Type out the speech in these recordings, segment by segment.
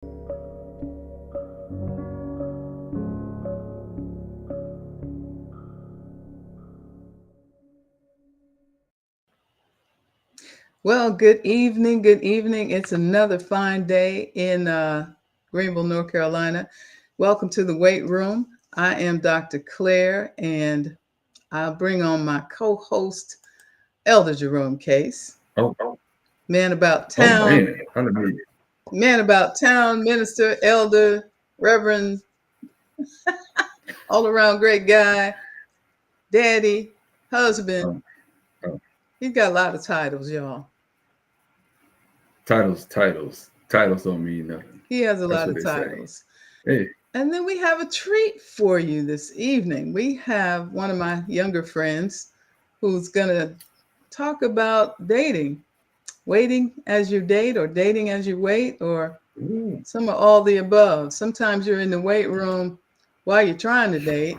Well, good evening. Good evening. It's another fine day in Greenville, North Carolina. Welcome to the weight room. I am Dr. Claire, and I'll bring on my co-host, Elder Jerome Case. Oh, Man about oh town, man, hallelujah. man about town, minister, elder, reverend, all around great guy, daddy, husband. Oh, oh. He's got a lot of titles, y'all. Titles don't mean nothing. He has a That's lot what of they say. titles. Hey, And then we have a treat for you this evening. We have one of my younger friends who's going to talk about dating, waiting as you date, or dating as you wait, or ooh, some of all the above. Sometimes you're in the weight room while you're trying to date.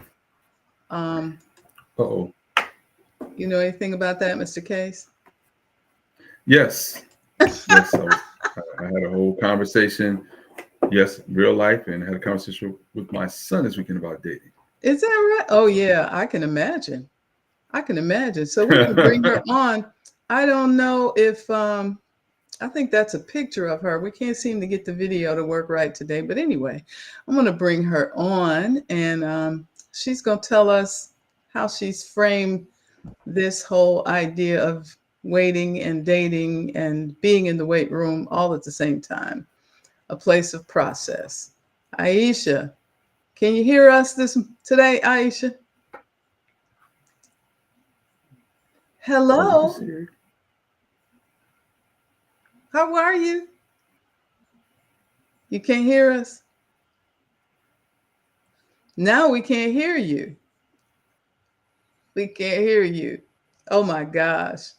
Um, uh-oh. you know anything about that, Mr. Case? Yes, yes. I had a whole conversation. Yes, real life, and had a conversation with my son this weekend about dating. Is that right? Oh, yeah, I can imagine. I can imagine. So we're going to bring her on. I don't know if I think that's a picture of her. We can't seem to get the video to work right today. But anyway, I'm going to bring her on, and she's going to tell us how she's framed this whole idea of waiting and dating and being in the weight room all at the same time, a place of process. Aisha, can you hear us today, Aisha? Oh, we can Hello, see her. how are you? You can't hear us? Now we can't hear you. We can't hear you. Oh my gosh.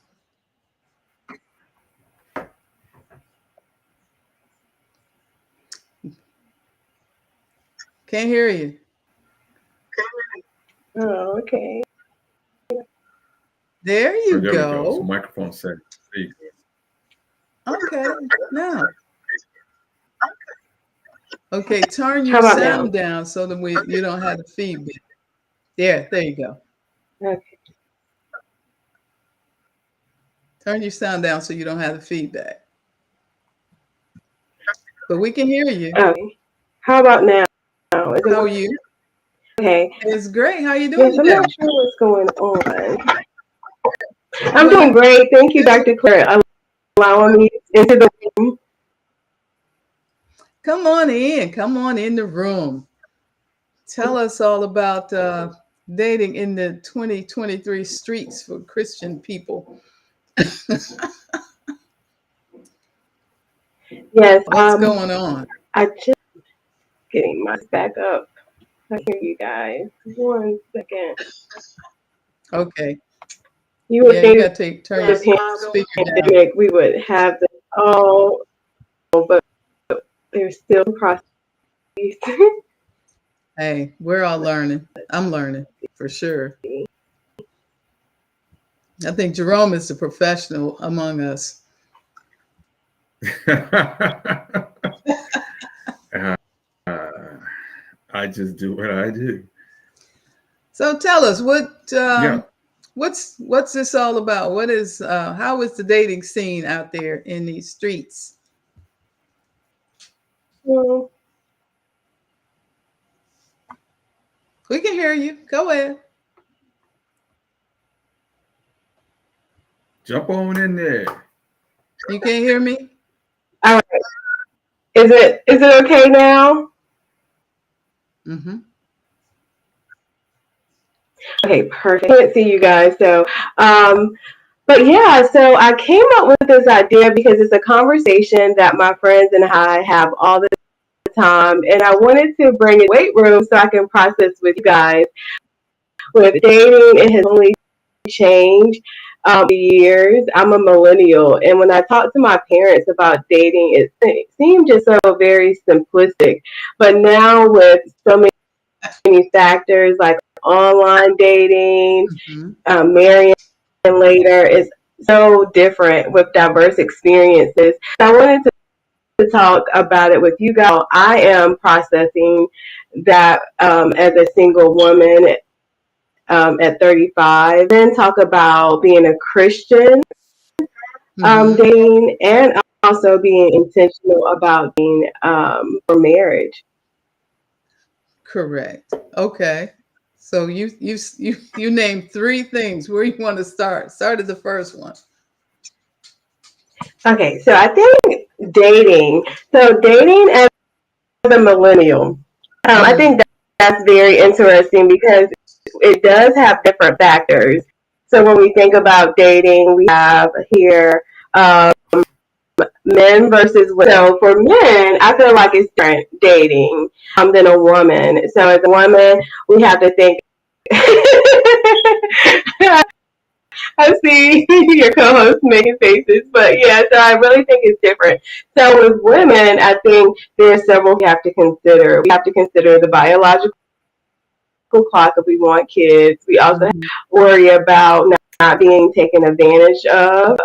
Can't hear you. Oh, okay. There Oh, you there we go. So go. microphone set. There you Okay. Now. Okay, turn How your about now? sound down so that you don't have the feedback. There you go. Okay. Turn your sound down so you don't have the feedback. But we can hear you. Okay. How about now? Is it How are you? okay? It's great. How you doing Yes, I'm today? not sure what's going on. I'm Well, doing great. Thank you, good. Dr. Claire, allowing me into the room. Come on in. Come on in the room. Tell us all about dating in the 2023 streets for Christian people. Yes. What's going on? I just getting my back up. I hear you guys. 1 second. Okay. You would Yeah, you think got to turn your the speaker down. pandemic we would have this all, but there's still processes. Hey, we're all learning. I'm learning for sure. I think Jerome is the professional among us. go. Uh, I just do what I do. So tell us Yeah. what's this all about? What is how is the dating scene out there in these streets? Well, We can hear you. Go ahead. Jump on in there. You can't hear me? all right. Is it okay now? Mm-hmm. Okay, perfect. I can't see you guys, so but yeah, so I came up with this idea because it's a conversation that my friends and I have all the time, and I wanted to bring a weight room so I can process with you guys. With dating, it has only changed years. I'm a millennial, and when I talk to my parents about dating, it seemed just so very simplistic. But now with so many factors like online dating, Mm-hmm. marrying later is so different with diverse experiences. I wanted to talk about it with you guys. I am processing that as a single woman at 35. Then talk about being a Christian, dating, and also being intentional about being for marriage. Correct. Okay. So you named three things. Where you want to start? Start at the first one. Okay, so I think dating. So dating as a millennial, I think that's very interesting because it does have different factors. So when we think about dating, we have here men versus women. So for men, I feel like it's different dating than a woman. So as a woman, we have to think. I see your co-host making faces, but yeah, so I really think it's different. So with women, I think there are several we have to consider. We have to consider the biological clock if we want kids. We also worry about not being taken advantage of,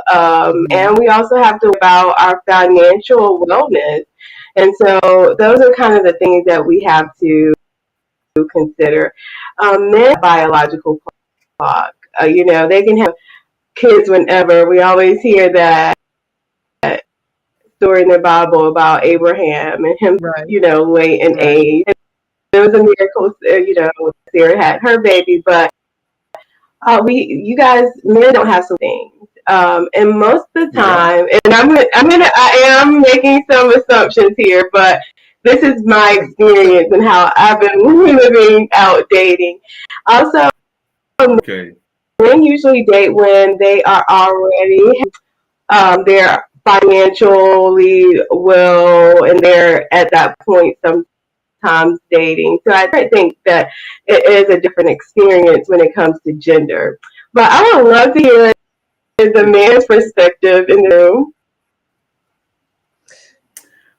and we also have to worry about our financial wellness. And so those are kind of the things that we have to consider. Men biological clock. They can have kids whenever. We always hear that story in the Bible about Abraham and him, Right. Late in age. It was a miracle, Sarah had her baby, but you guys, men don't have some things. And most of the time, and I am making some assumptions here, but this is my experience and how I've been living out dating. Also, Okay. men usually date when they are already they're financially well and they're at that point sometimes dating. So I think that it is a different experience when it comes to gender. But I would love to hear the man's perspective in the room.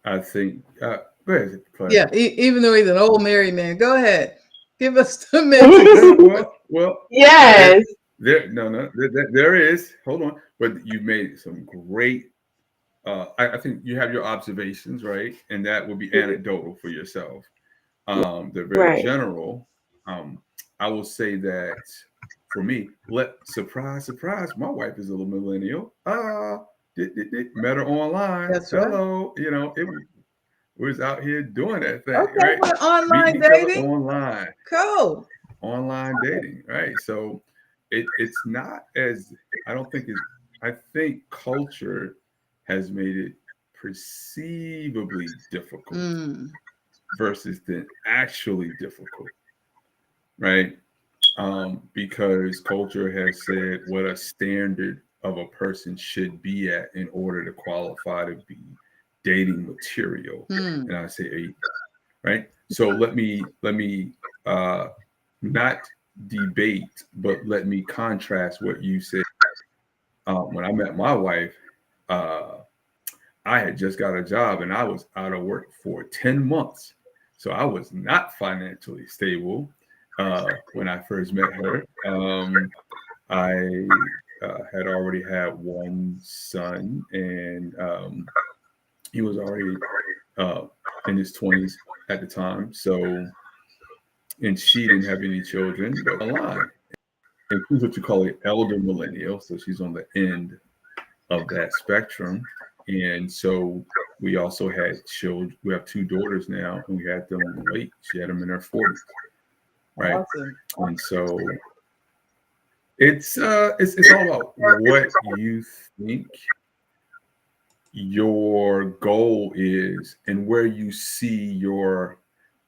I think. Go ahead, Claire. Yeah. Even though he's an old married man, go ahead. Give us the men's. Well. Yes. There is. Hold on, but you made some great. I think you have your observations, right, and that will be anecdotal for yourself. They're very Right. general. I will say that for me, surprise, my wife is a little millennial. Met her online. That's right. Hello, we was out here doing that thing, Okay. right? We're online Meeting each other dating. online. Cool. Online dating, right? So it's not as I don't think it's I think culture has made it perceivably difficult versus than actually difficult, right? Because culture has said what a standard of a person should be at in order to qualify to be dating material. And I say, right? So let me not debate, but let me contrast what you said. When I met my wife, I had just got a job and I was out of work for 10 months. So I was not financially stable when I first met her. I had already had one son and he was already in his 20s at the time. So, and she didn't have any children, but alive. And she's what you call an elder millennial. So she's on the end of that spectrum. And so we also had children. We have two daughters now, and we had them late. She had them in her 40s, right? Awesome. And so it's all about what you think your goal is and where you see your.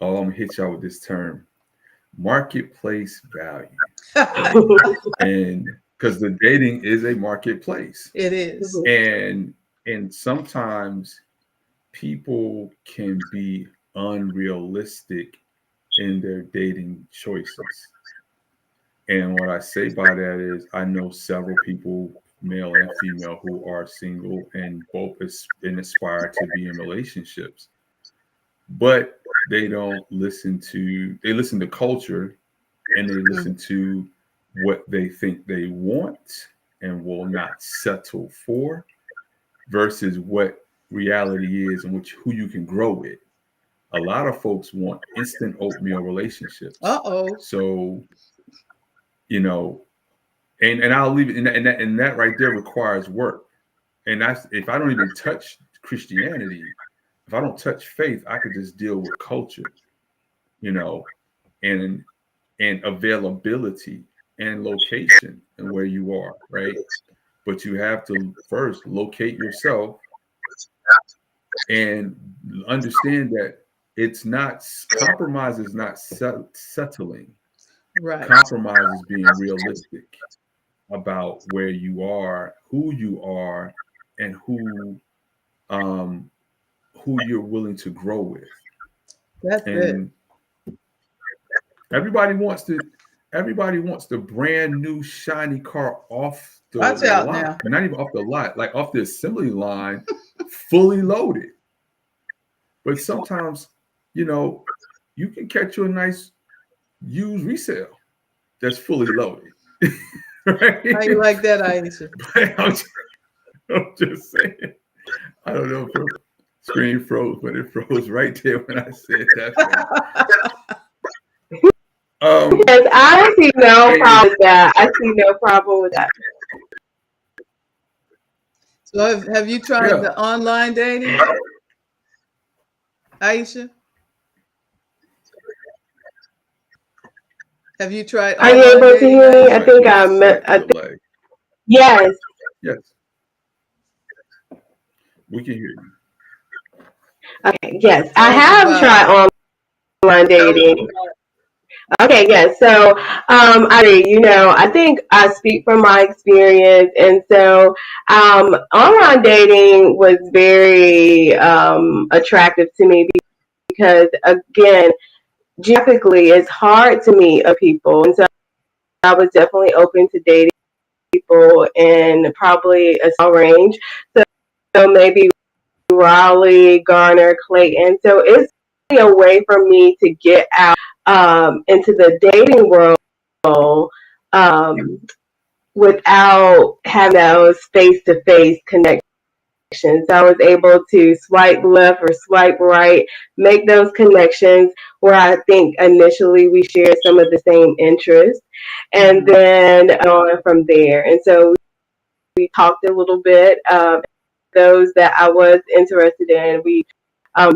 Oh, I'm gonna hit y'all with this term: marketplace value. And because the dating is a marketplace. It is. And sometimes people can be unrealistic in their dating choices. And what I say by that is I know several people, male and female, who are single and both aspire to be in relationships. But they don't they listen to culture and they listen to what they think they want and will not settle for versus what reality is and who you can grow with. A lot of folks want instant oatmeal relationships. Uh-oh. So, you know, and I'll leave it, and that right there requires work. And that's, if I don't even touch Christianity, if I don't touch faith, I could just deal with culture, you know, and availability and location and where you are, right? But you have to first locate yourself and understand that it's not, compromise is not settling. Right. Compromise is being realistic about where you are, who you are, and who you're willing to grow with. That's And it. everybody wants the brand new shiny car off the Watch out lot. now. Not even off the lot, like off the assembly line, fully loaded. But sometimes, you know, you can catch you a nice used resale that's fully loaded. Right? How you like that, Aisha? I'm just saying. I don't know if the screen froze, but it froze right there when I said that. Yes, I see no problem with that. I see no problem with that. So have you tried the online dating, Aisha? Have you tried Are you online able to dating, hear me? Aisha? I think I met. Yes. Yes. We can hear you. Okay. Yes, Tell I us have about tried online dating. Okay, yes. So, I think I speak from my experience, and so online dating was very attractive to me because, again, geographically, it's hard to meet people, and so I was definitely open to dating people in probably a small range. So maybe Raleigh, Garner, Clayton. So it's a way for me to get out into the dating world without having those face-to-face connections. I was able to swipe left or swipe right, make those connections where I think initially we shared some of the same interests, and then on from there. And so we talked a little bit. Those that I was interested in, we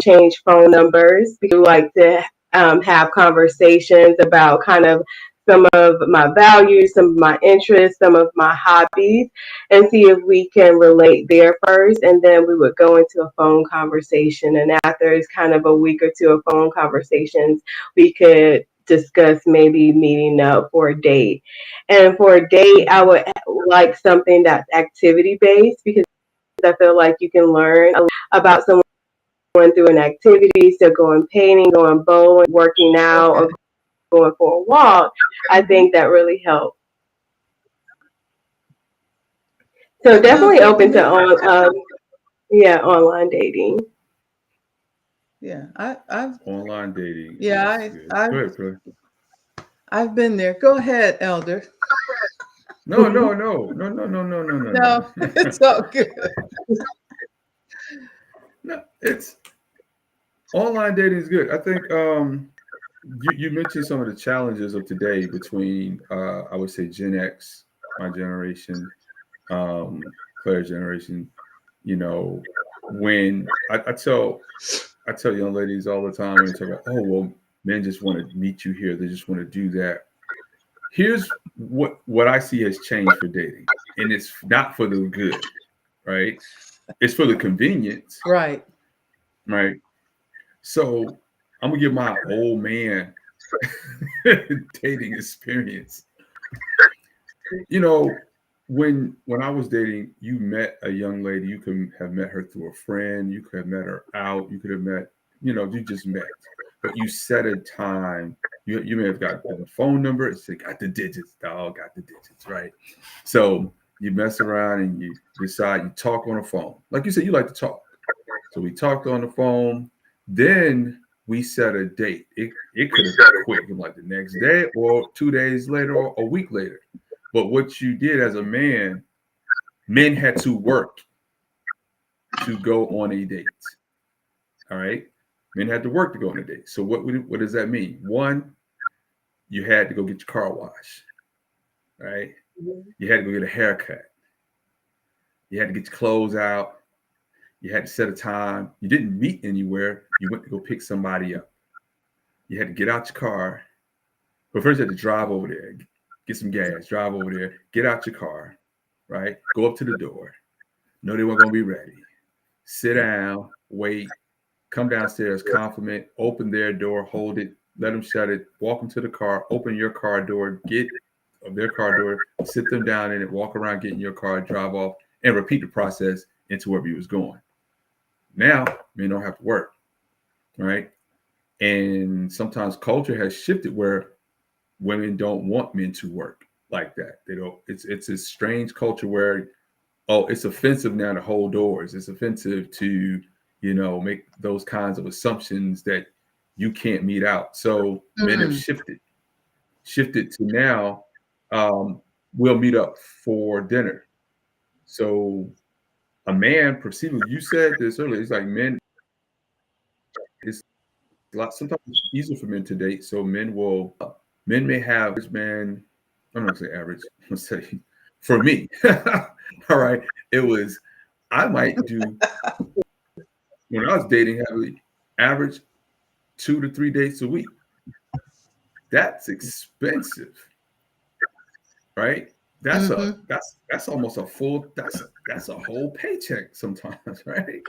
changed phone numbers. We like to have conversations about kind of some of my values, some of my interests, some of my hobbies, and see if we can relate there first. And then we would go into a phone conversation. And after it's kind of a week or two of phone conversations, we could discuss maybe meeting up for a date. And for a date, I would like something that's activity based because I feel like you can learn about someone through an activity. So going painting, going bowling, working out, or going for a walk, I think that really helps. So definitely open to online dating. Yeah, I've Online dating. yeah, Go ahead. I've been there. Go ahead, Elder. No. No, it's all good. No, it's online dating is good. I think you mentioned some of the challenges of today between I would say Gen X, my generation, Claire's generation. You know, when I tell young ladies all the time when they talk about, oh well, men just want to meet you here, they just want to do that. Here's what I see has changed for dating, and it's not for the good, right? It's for the convenience, Right. right? So I'm gonna give my old man dating experience. You know, when I was dating, you met a young lady, you could have met her through a friend, you could have met her out, you could have met, you just met, but you set a time. You may have got the phone number, it's got the digits, dog, got the digits, right? So you mess around and you decide you talk on the phone. Like you said, you like to talk. So we talked on the phone. Then we set a date. It could have been quick, like the next day or 2 days later or a week later. But what you did as a man, men had to work to go on a date. All right. Men had to work to go on a date. So what does that mean? One, you had to go get your car washed. Right. You had to go get a haircut. You had to get your clothes out. You had to set a time. You didn't meet anywhere. You went to go pick somebody up. You had to get out your car. But first you had to drive over there, get some gas, drive over there, get out your car, right? Go up to the door. Know they weren't going to be ready. Sit down, wait, come downstairs, compliment, open their door, hold it, let them shut it, walk them to the car, open your car door, get their car door, sit them down in it, walk around, get in your car, drive off, and repeat the process into wherever you was going. Now, men don't have to work, right? And sometimes culture has shifted where women don't want men to work like that. They don't. It's a strange culture where, oh, it's offensive now to hold doors. It's offensive to, make those kinds of assumptions that you can't meet out. So men have shifted to now, we'll meet up for dinner. So a man perceiving, you said this earlier, it's like men, it's a lot, sometimes it's easier for men to date. So men may have, I'm not gonna say average, let's say for me, all right, I might do, when I was dating heavily, average 2 to 3 dates a week. That's expensive, right? That's that's almost a full, that's a whole paycheck sometimes, right?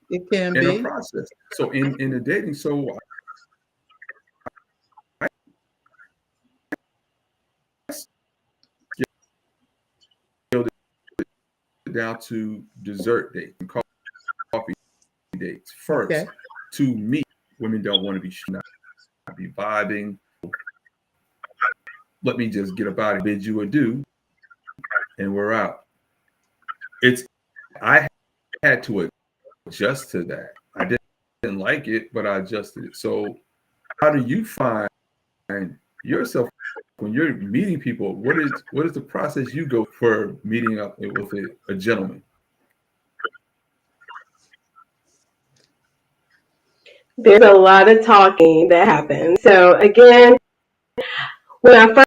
It can in be a process. So in the dating, so I scaled it down to dessert dates and coffee dates first. okay. To me, women don't want to be should not be vibing. Let me just get about it, bid you adieu, and we're out. I had to adjust to that. I didn't like it, but I adjusted it. So how do you find yourself when you're meeting people? What is the process you go for meeting up with a gentleman? There's a lot of talking that happens. So again, when I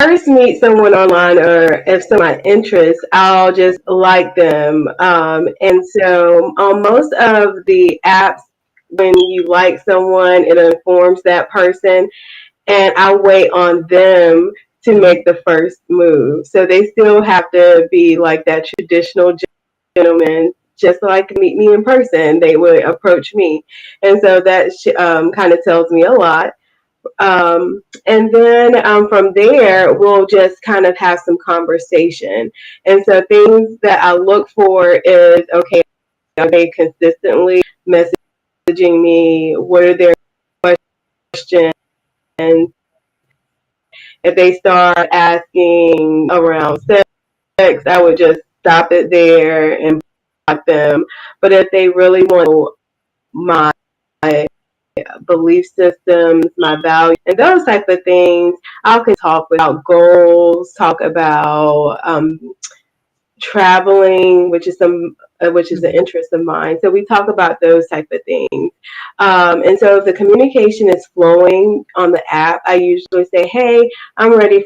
first meet someone online, or if someone interests, I'll just like them. And so on most of the apps, when you like someone, it informs that person, and I wait on them to make the first move. So they still have to be like that traditional gentleman. Just like meet me in person, they would approach me, and so that kind of tells me a lot. And then from there, we'll just kind of have some conversation. And so things that I look for is, okay, are they consistently messaging me? What are their questions? If they start asking around sex, I would just stop it there and block them. But if they really want my belief systems, my values, and those type of things, I can talk about goals, talk about traveling, which is an interest of mine. So we talk about those type of things. And so if the communication is flowing on the app, I usually say, hey, I'm ready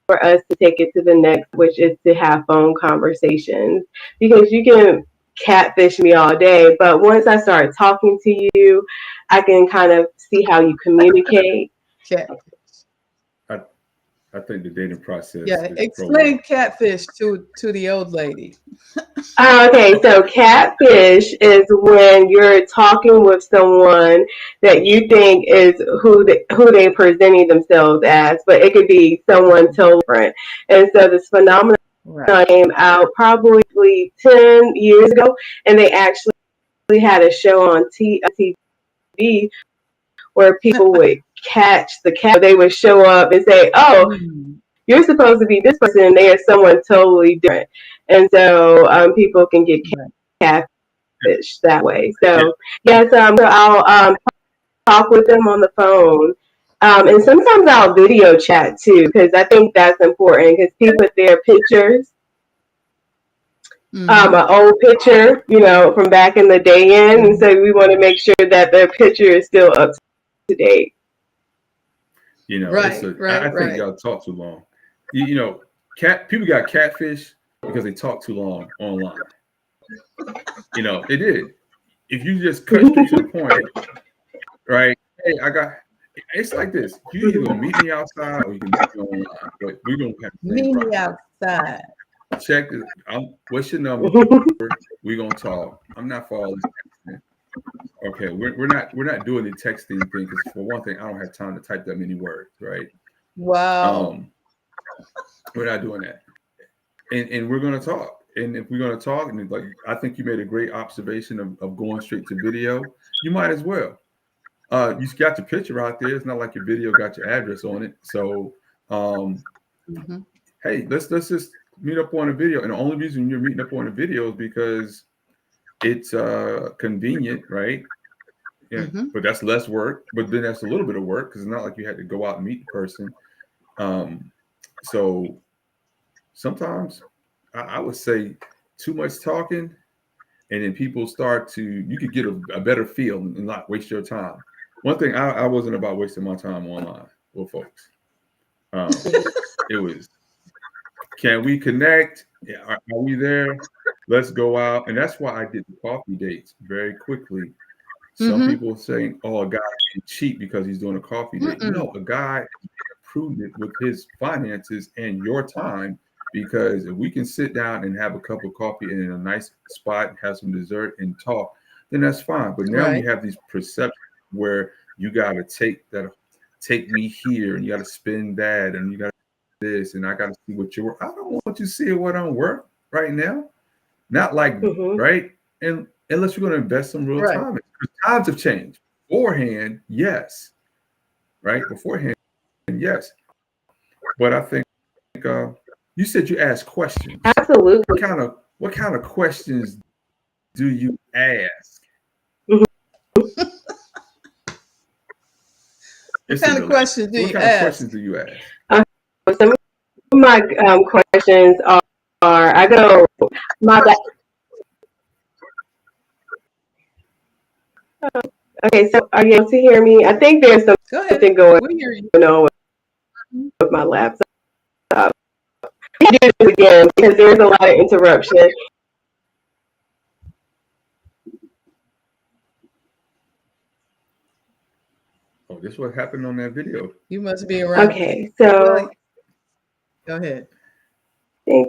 for us to take it to the next, which is to have phone conversations, because you can catfish me all day, but once I start talking to you, I can kind of see how you communicate. Cat. I think the dating process. Yeah, explain catfish to the old lady. Okay, so catfish is when you're talking with someone that you think is who they presenting themselves as, but it could be someone totally different. And so this phenomenon came out probably 10 years ago, and they actually had a show on TV where people would catch the cat. They would show up and say, oh, you're supposed to be this person, and they are someone totally different. And so people can get catfish that way. So yes, so I'll talk with them on the phone. And sometimes I'll video chat too, because I think that's important, because people put their pictures an old picture, from back in the day and so we want to make sure that their picture is still up to date. Right, I think y'all talk too long. People got catfish because they talk too long online. They did. If you just cut straight to the point, right? Hey, it's like this. You either gonna meet me outside or you can meet me online. But we're gonna have the same meet me problem. outside. Check this. What's your number? We're gonna talk. I'm not for all this texting. Okay, we're not doing the texting thing because for one thing, I don't have time to type that many words, right? Wow. We're not doing that. And we're gonna talk. And if we're gonna talk, and like I think you made a great observation of going straight to video, you might as well. You got your picture out there. It's not like your video got your address on it. So hey, let's just meet up on a video. And the only reason you're meeting up on a video is because it's convenient, right? Yeah, but that's less work. But then that's a little bit of work because it's not like you had to go out and meet the person. So sometimes I would say too much talking, and then people you could get a better feel and not waste your time. One thing I wasn't about wasting my time online with folks. It was, can we connect? Yeah, are we there? Let's go out. And that's why I did the coffee dates very quickly. Some people saying, oh, a guy can cheat because he's doing a coffee date. No, a guy improved it with his finances and your time, because if we can sit down and have a cup of coffee in a nice spot, have some dessert and talk, then that's fine. But now we have these perceptions where you got to take me here and you got to spend that and you got this and I got to see what you're worth. I don't want you to see what I'm worth right now. Not like, right? And unless you're going to invest some real time. Because times have changed. Beforehand, yes. Right? Beforehand, yes. But I think you said you asked questions. Absolutely. What kind of questions do you ask? What kind of questions do you ask? Some of my questions are I go, okay, so are you able to hear me? I think there's something going on with my laptop. Do this again because there's a lot of interruption. Oh, this is what happened on that video. You must be around. Okay, so go ahead. I think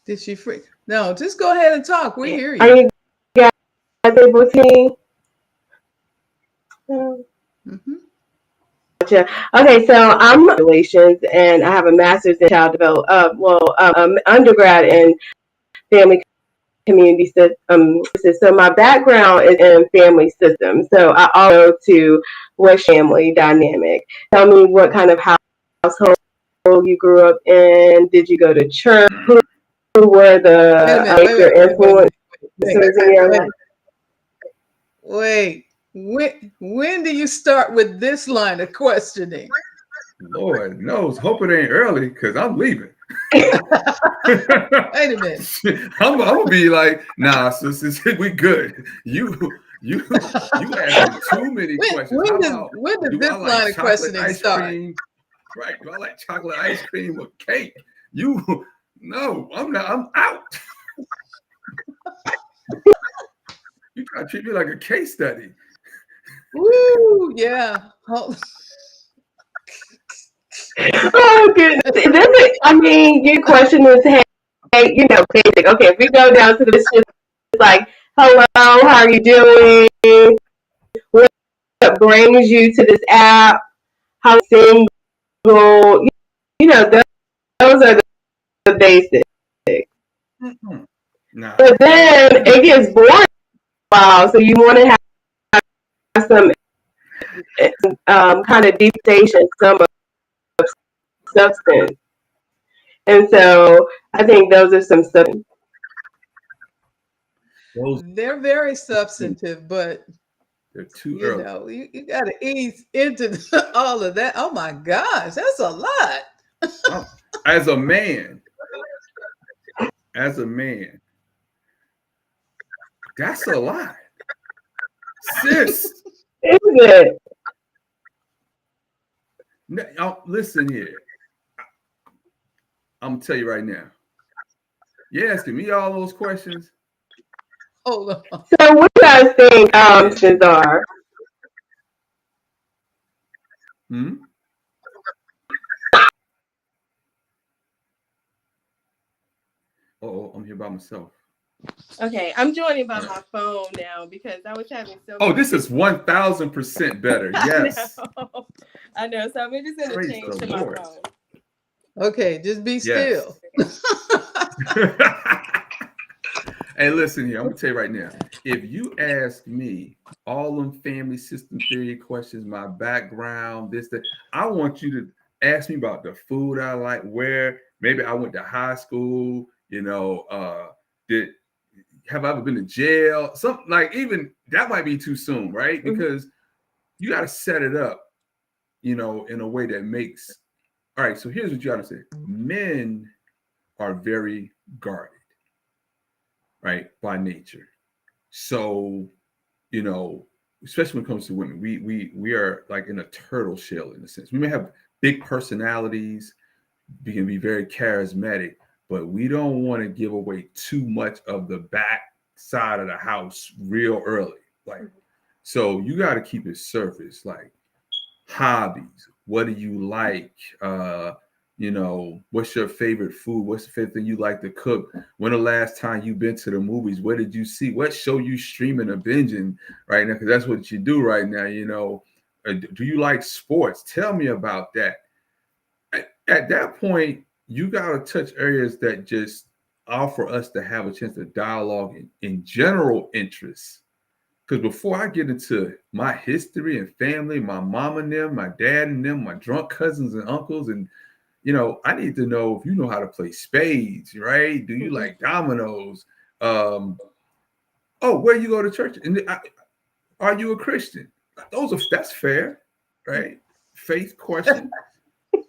Did she freak? No, just go ahead and talk. We hear you. Are you guys able to hear me? Okay, so I'm relations, and I have a master's in child development. Undergrad in family community systems. So my background is in family systems. So I also to what family dynamic. Tell me what kind of household you grew up in. Did you go to church? Who were the major influences in your life? Wait. When do you start with this line of questioning? Lord knows, hope it ain't early because I'm leaving. Wait a minute. I'm gonna be like, nah, sis, we good. You asking too many questions. When does this line of questioning start? Right? Do I like chocolate ice cream or cake? No, I'm not. I'm out. You try to treat me like a case study. Woo, yeah. Oh, goodness. I mean, your question is, hey, basic. Okay, if we go down to this, just like, hello, how are you doing? What brings you to this app? How single? Those are the basics. Nah. But then it gets boring a while, so you want to have some kind of deep station, some substance. And so I think those are some stuff. They're very substantive, but They're too You early. know, you got to ease into all of that. Oh my gosh, that's a lot. As a man, as a man, that's a lot. Sis, Is it? listen here. I'm gonna tell you right now. You're asking me all those questions. Hold on. So what do you guys think And options are? oh, I'm here by myself. Okay, I'm joining by All right. my phone now because I was having so Oh, much. this is 1,000% better. Yes. I know. So I'm just gonna Praise change the to my Lord. phone. Okay, just be Yes. still. Hey, listen here. I'm gonna tell you right now. If you ask me all them family system theory questions, my background, this, that, I want you to ask me about the food I like, where maybe I went to high school. Did have I ever been to jail? Something like even that might be too soon, right? Because you got to set it up, in a way that makes. All right. So here's what you got to say. Men are very guarded, right, by nature. So, especially when it comes to women, we are like in a turtle shell in a sense. We may have big personalities, we can be very charismatic, but we don't want to give away too much of the back side of the house real early. Like, so you got to keep it surface, like hobbies. What do you like? What's your favorite food? What's the favorite thing you like to cook? When the last time you've been to the movies? What did you see? What show you streaming or binging right now? Because that's what you do right now. Do you like sports? Tell me about that. At that point, you got to touch areas that just offer us to have a chance to dialogue in general interests. Because before I get into my history and family, my mom and them, my dad and them, my drunk cousins and uncles, and I need to know if you know how to play spades, right? Do you like dominoes? Where you go to church? And are you a Christian? That's fair, right? Faith question.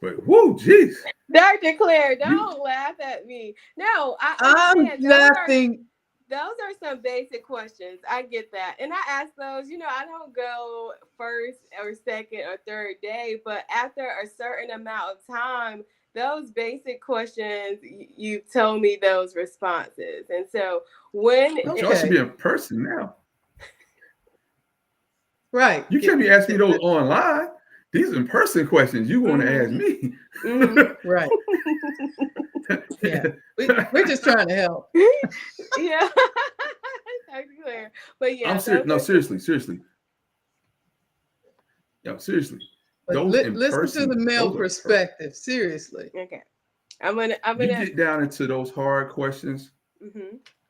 But whoa, geez. Dr. Claire, don't laugh at me. No, I I'm understand. laughing. Those are some basic questions. I get that. And I ask those, I don't go first or second or third day, but after a certain amount of time, those basic questions, you told me those responses. And so But y'all should be in person now. Right. You can't be asking me those online. These are in-person questions you want to ask me. Right. Yeah. We're just trying to help. Yeah. Clear. But yeah. I'm serious. No, seriously. No, seriously. But listen to the male perspective. Seriously. Okay. I'm gonna you get down into those hard questions,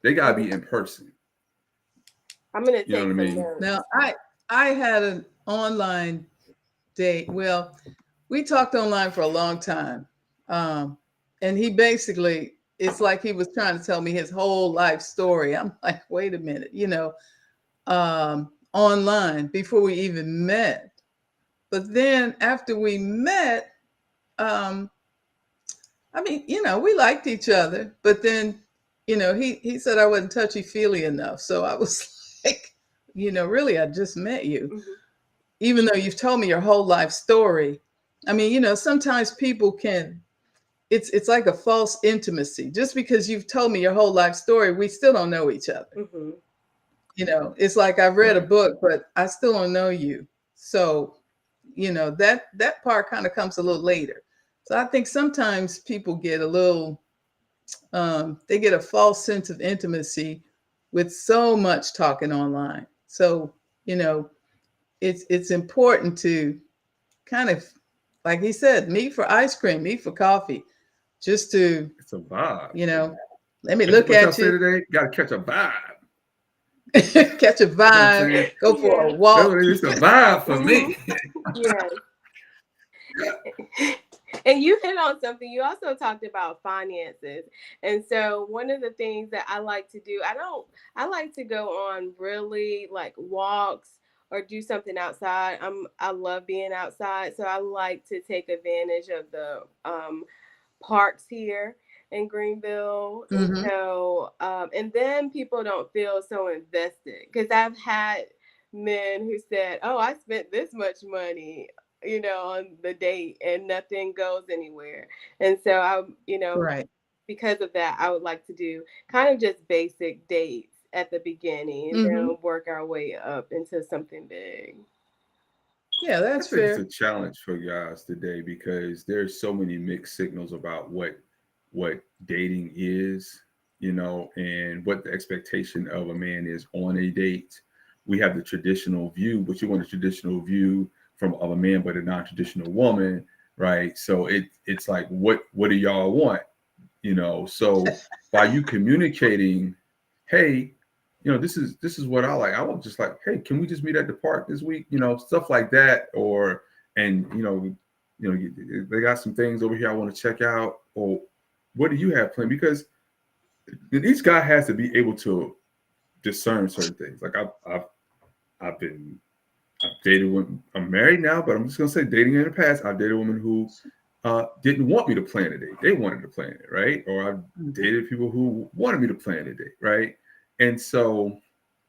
they gotta be in person. I'm gonna take some notes. Now I had an online date. Well, we talked online for a long time. And he basically, it's like he was trying to tell me his whole life story. I'm like, wait a minute, online before we even met. But then after we met, we liked each other, but then, he said I wasn't touchy-feely enough. So I was like, really, I just met you. Even though you've told me your whole life story. I mean, sometimes people can, it's like a false intimacy. Just because you've told me your whole life story, we still don't know each other. It's like I've read a book, but I still don't know you. So, that part kind of comes a little later. So I think sometimes people get a little, they get a false sense of intimacy with so much talking online. So, it's important to kind of, like he said, meet for ice cream, meet for coffee, just to, it's a vibe. Let me look at you. Today, got to catch a vibe. Catch a vibe, go for a walk. It's a vibe for me. Yes. And you hit on something. You also talked about finances. And so one of the things that I like to do, I like to go on really like walks or do something outside. I love being outside, so I like to take advantage of the parks here in Greenville. And Mm-hmm. so, and then people don't feel so invested because I've had men who said, "Oh, I spent this much money, on the date and nothing goes anywhere." And so Right. because of that, I would like to do kind of just basic dates at the beginning and Mm-hmm. then work our way up into something big. Yeah, I that's think it's a fair. challenge for guys today because there's so many mixed signals about what dating is, and what the expectation of a man is on a date. We have the traditional view, but you want a traditional view from of a man, but a non-traditional woman, right? So it's like, what do y'all want? So by you communicating, hey, this is what I like. I want just like, hey, can we just meet at the park this week? Stuff like that. Or and they got some things over here I want to check out. Or what do you have planned? Because each guy has to be able to discern certain things. Like I've been I've dated women. I'm married now, but I'm just gonna say dating in the past. I've dated women who didn't want me to plan a date. They wanted to plan it, right? Or I've Mm-hmm. dated people who wanted me to plan a date, right? And so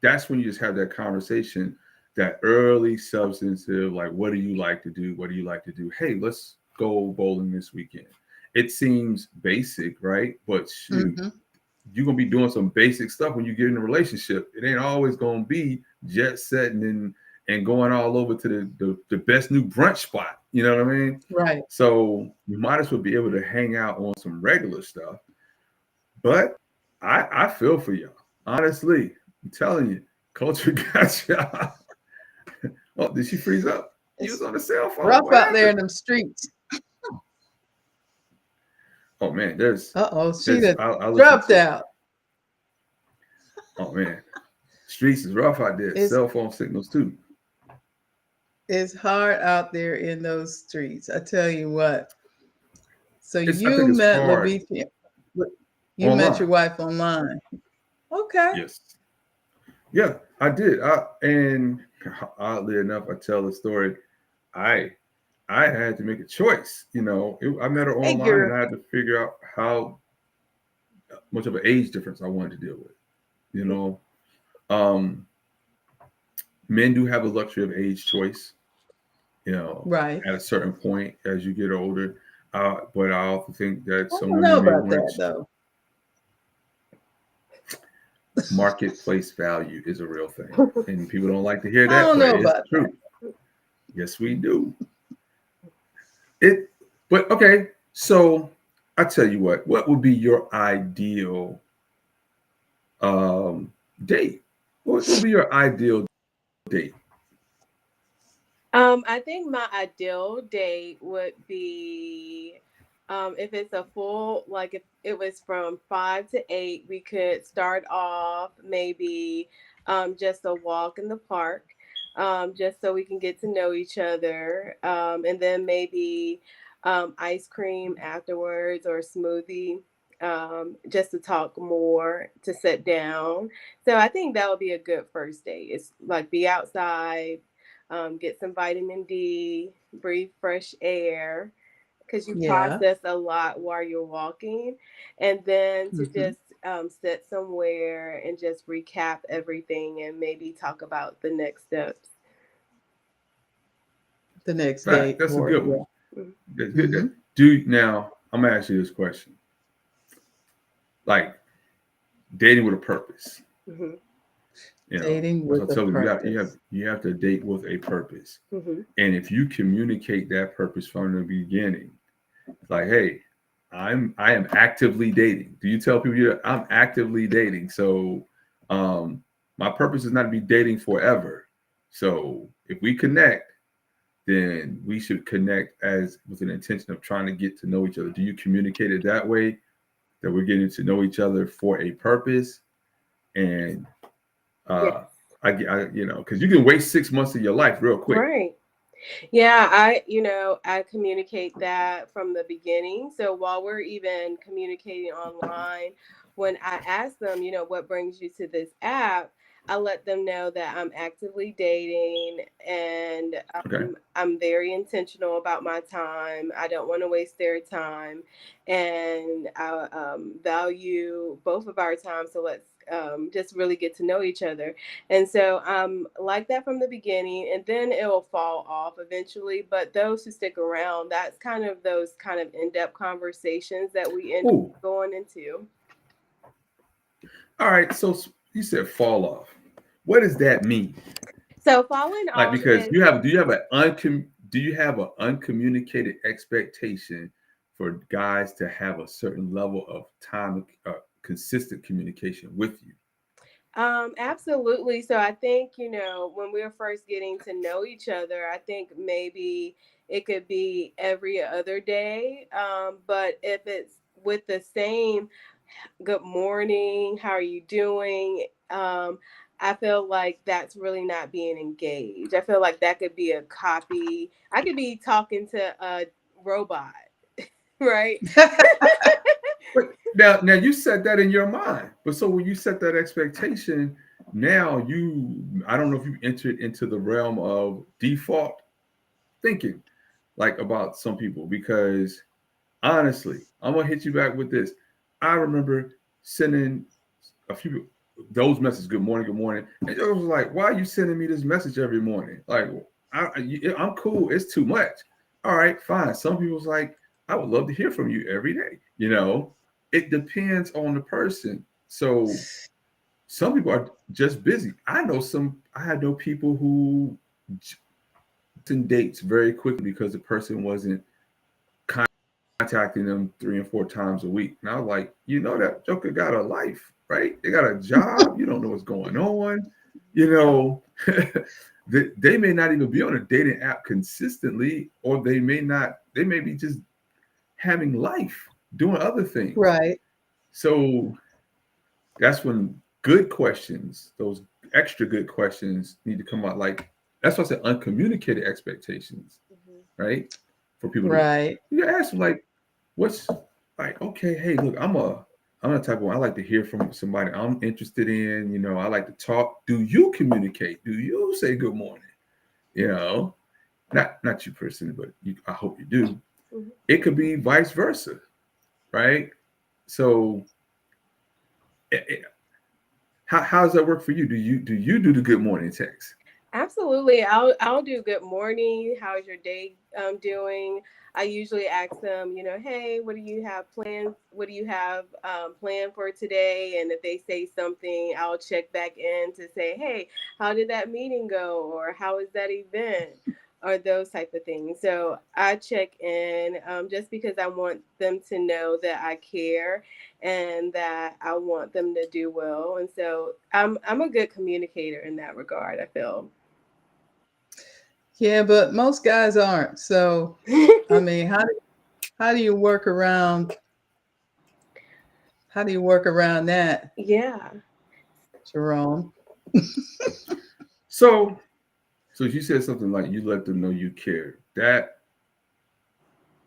that's when you just have that conversation, that early substantive, like, what do you like to do? What do you like to do? Hey, let's go bowling this weekend. It seems basic, right? But shoot, Mm-hmm. you're gonna be doing some basic stuff when you get in a relationship. It ain't always gonna be jet setting and going all over to the best new brunch spot. You know what I mean? Right. So you might as well be able to hang out on some regular stuff. But I feel for y'all. Honestly, I'm telling you, culture got y'all. Oh, did she freeze up? You was It's on the cell phone. rough What out there happened? in them streets. Oh man, there's Uh-oh, she there's done I listen dropped to. out. Oh man, streets is rough out there. It's Cell phone signals too. it's hard out there in those streets. I tell you what. So I you think it's met hard Lavitia. You met online. your wife online. Okay. Yes. Yeah, I did. And oddly enough, I tell the story. I I had to make a choice. I met her Hey, online, girl. and I had to figure out how much of an age difference I wanted to deal with. You know, um, Men do have the luxury of age choice. Right. At a certain point as you get older. But I also think that I some don't know women may about want that to. though. Marketplace value is a real thing, and people don't like to hear I that, don't but know it's about that. true. Yes, we do. It, but okay. So I tell you what would be your ideal um, date? What would be your ideal date? I think my ideal date would be if it's a full, like if it was from 5 to 8, we could start off maybe just a walk in the park, just so we can get to know each other. And then maybe ice cream afterwards or a smoothie. Just to talk more, to sit down. So I think that would be a good first date. It's like be outside, get some vitamin D, breathe fresh air because you Yeah. process a lot while you're walking, and then to Hmm. just sit somewhere and just recap everything and maybe talk about the next steps. The next Right, day that's a or good one. yeah. That's good. Hmm. Do now. I'm gonna ask you this question: like dating with a purpose. Mm-hmm. Dating As I with a told you, purpose. you have to date with a purpose. Mm-hmm. And if you communicate that purpose from the beginning, like, hey, I am actively dating. Do you tell people I'm actively dating? So my purpose is not to be dating forever. So if we connect, then we should connect as with an intention of trying to get to know each other. Do you communicate it that way, that we're getting to know each other for a purpose? And Yes. uh because you can waste 6 months of your life real quick. Right. Yeah, I communicate that from the beginning. So while we're even communicating online, when I ask them, what brings you to this app, I let them know that I'm actively dating, and Okay. I'm very intentional about my time. I don't want to waste their time, and I value both of our time. So let's just really get to know each other. And so like that from the beginning, and then it will fall off eventually. But those who stick around, that's kind of those kind of in-depth conversations that we end up Ooh. going into. All right. So you said fall off. What does that mean? So falling Like, off because is do you have an uncommunicated expectation for guys to have a certain level of time, consistent communication with you? absolutely. So I think, when we were first getting to know each other, I think maybe it could be every other day. But if it's with the same good morning, how are you doing? I feel like that's really not being engaged. I feel like that could be a copy. I could be talking to a robot, right? But now you set that in your mind. But so when you set that expectation, now I don't know if you entered into the realm of default thinking, like about some people, because honestly, I'm gonna hit you back with this. I remember sending a few those messages, good morning, and it was like, why are you sending me this message every morning? Like, I'm cool. It's too much. All right, fine. Some people's like, I would love to hear from you every day. It depends on the person. So some people are just busy. I had no people who dates very quickly because the person wasn't contacting them 3 and 4 times a week. And I was like, that joker got a life, right? They got a job. You don't know what's going on. You know, they may not even be on a dating app consistently, or they may not, they may be just having life, doing other things. Right. So that's when good questions, those extra good questions need to come out. Like, that's why I said uncommunicated expectations, Mhm. right? For people to, Right. you ask them, like, what's, like, okay, hey, look, I'm the type of one, I like to hear from somebody I'm interested in. I like to talk. Do you communicate? Do you say good morning? You know, not you personally, but I hope you do. Mhm. It could be vice versa, right? So, how does that work for you? Do you do the good morning text? Absolutely. I'll do good morning. How's your day doing? I usually ask them, hey, what do you have plans? What do you have planned for today? And if they say something, I'll check back in to say, hey, how did that meeting go? Or how was that event? Or those type of things. So I check in just because I want them to know that I care and that I want them to do well. And so I'm a good communicator in that regard, I feel. Yeah, but most guys aren't. So, I mean, how do you work around that, Yeah. Jerome? So, so you said something like you let them know you care. That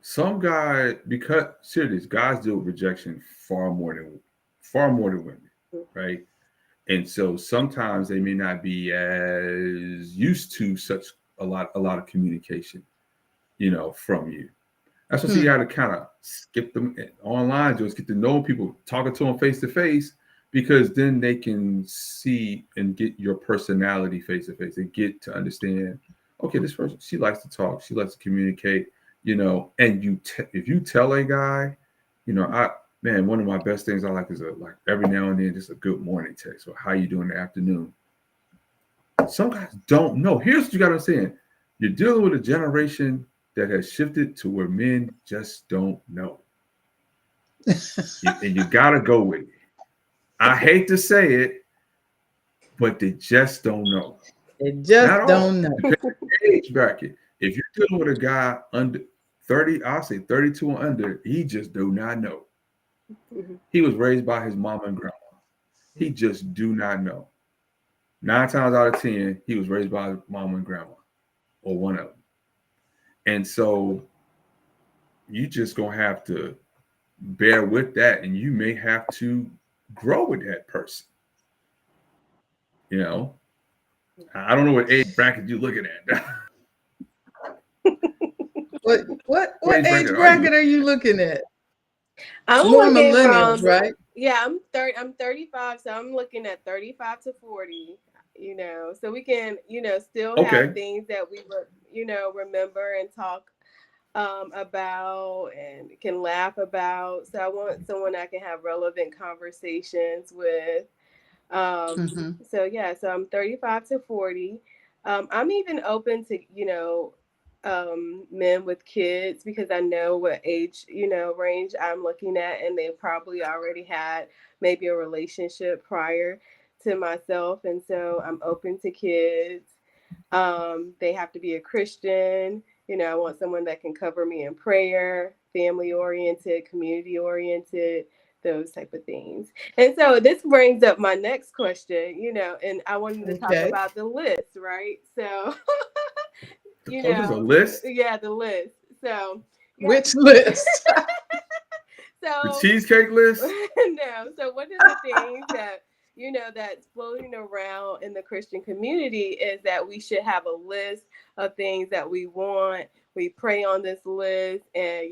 some guy, because serious guys deal with rejection far more than women, right? And so sometimes they may not be as used to such a lot of communication, from you. That's why you Hmm. got to kind of skip them online, just get to know people, talking to them face to face, because then they can see and get your personality face to face. They get to understand, okay, this person, she likes to talk, she likes to communicate, and if you tell a guy, man, one of my best things I like is like every now and then just a good morning text or how you doing in the afternoon. Some guys don't know. Here's what you got to understand. You're dealing with a generation that has shifted to where men just don't know. And you got to go with it. I hate to say it, but they just don't know. They Not just all. don't know. Depending on the age bracket. If you're dealing with a guy under 30, I'll say 32 and under, he just do not know. Mhm. He was raised by his mama and grandma. He just do not know. 9 times out of 10, he was raised by his mama and grandma, or one of them. And so you just gonna have to bear with that, and you may have to grow with that person. You know, I don't know what age bracket you're looking at. What age bracket are you looking at? I'm More looking millennials, from, right? yeah, I'm 35, so I'm looking at 35 to 40, so we can, still have Okay. things that we would, remember and talk about and can laugh about. So I want someone I can have relevant conversations with. So yeah, so I'm 35 to 40. I'm even open to, men with kids because I know what age, range I'm looking at, and they probably already had maybe a relationship prior to myself. And so I'm open to kids. They have to be a Christian. I want someone that can cover me in prayer, family oriented, community oriented, those type of things. And so this brings up my next question, and I wanted to talk about the list, right? So, There's a list? yeah, the list. So, yeah. Which list? The cheesecake list? No. So one of the things that that's floating around in the Christian community is that we should have a list of things that we want. We pray on this list, and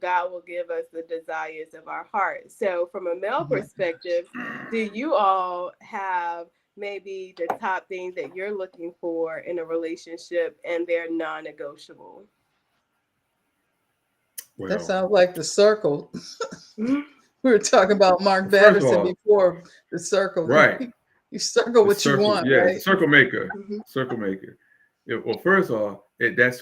God will give us the desires of our heart. So from a male perspective, do you all have maybe the top things that you're looking for in a relationship and they're non-negotiable? Well, that sounds like the circle. Mm-hmm. We were talking about Mark Batterson before, the circle. Right. You circle what you want, yeah, right? Circle maker. Mm-hmm. Circle maker. Yeah, well, first of all, that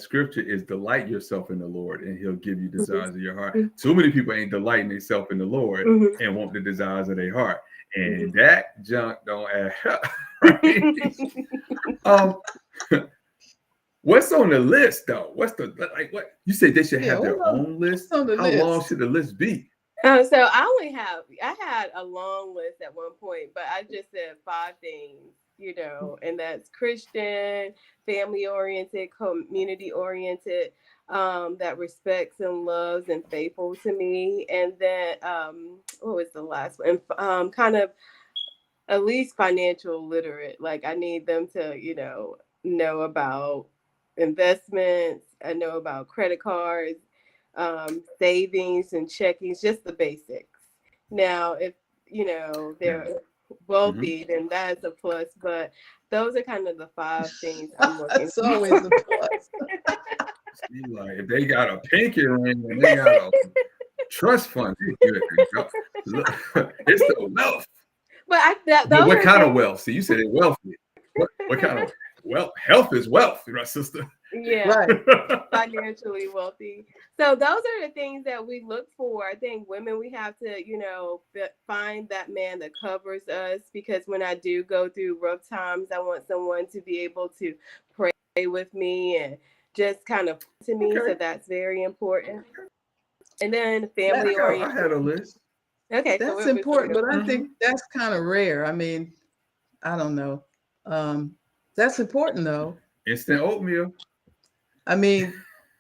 scripture is delight yourself in the Lord and he'll give you desires of your heart. So many people ain't delighting themselves in the Lord and want the desires of their heart. And that junk don't add up. Right? What's on the list though? What you say they should have their own list? How long should the list be? So I had a long list at one point, but I just said 5 things, and that's Christian, family oriented, community oriented, that respects and loves and faithful to me. And then what was the last one? Kind of at least financial literate. Like I need them to, know about investments. I know about credit cards, savings and checkings, just the basics. Now, if they're wealthy, then that's a plus. But those are kind of the 5 things I'm looking for. That's always a plus. See, like if they got a pinky ring and they got a trust fund, it's the wealth. But what kind of wealth? See, you said it wealthy. What kind of wealth? Health is wealth, right, sister? Yeah, right. Financially wealthy. So those are the things that we look for. I think women, we have to, find that man that covers us, because when I do go through rough times, I want someone to be able to pray with me and just kind of to me. So that's very important. And then family oriented. I had a list. Okay, that's important, but I think that's kind of rare. I mean, I don't know. That's important though. Instant oatmeal. I mean,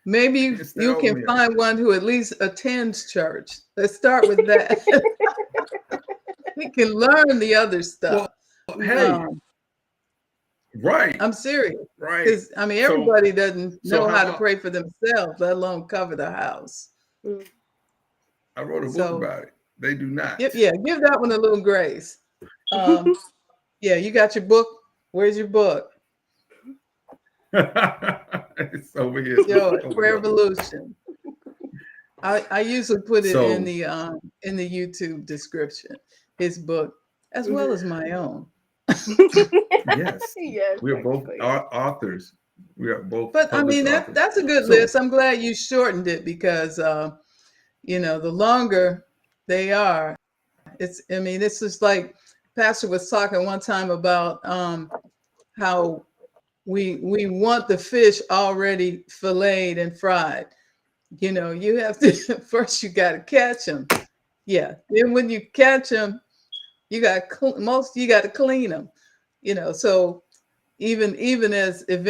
maybe you can find one who at least attends church. Let's start with that. We can learn the other stuff. Well, hey, right. I'm serious. Right. Because I mean, everybody doesn't know how to pray for themselves, let alone cover the house. I wrote a book about it. They do not. Yeah, give that one a little grace. Yeah, you got your book. Where's your book? It's over here. Prayvolution. I usually put it in the YouTube description. His book, as well as my own. Yes, we are both authors. We are both. But I mean, that's a good list. I'm glad you shortened it because the longer they are, it's just like Pastor was talking one time about how we want the fish already filleted and fried. You have to first, you got to catch them. Yeah. Then when you catch them, you got to clean them. So even as in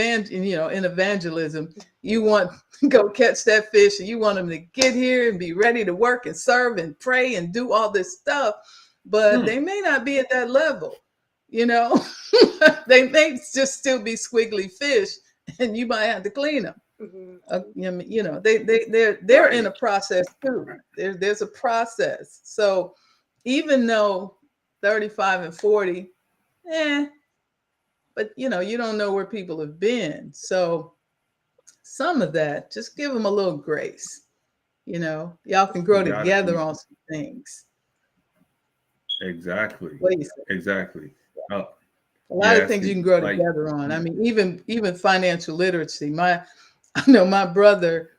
evangelism, you want to go catch that fish and you want them to get here and be ready to work and serve and pray and do all this stuff, but they may not be at that level. you know. They may just still be squiggly fish, and you might have to clean them. You know, they're in a process too. There's a process. So even though 35 and 40, but you know, you don't know where people have been. So some of that, just give them a little grace. You know, y'all can grow together on some things. Exactly. What do you say? Exactly. A lot of things you can grow together on. I mean, even financial literacy. I know my brother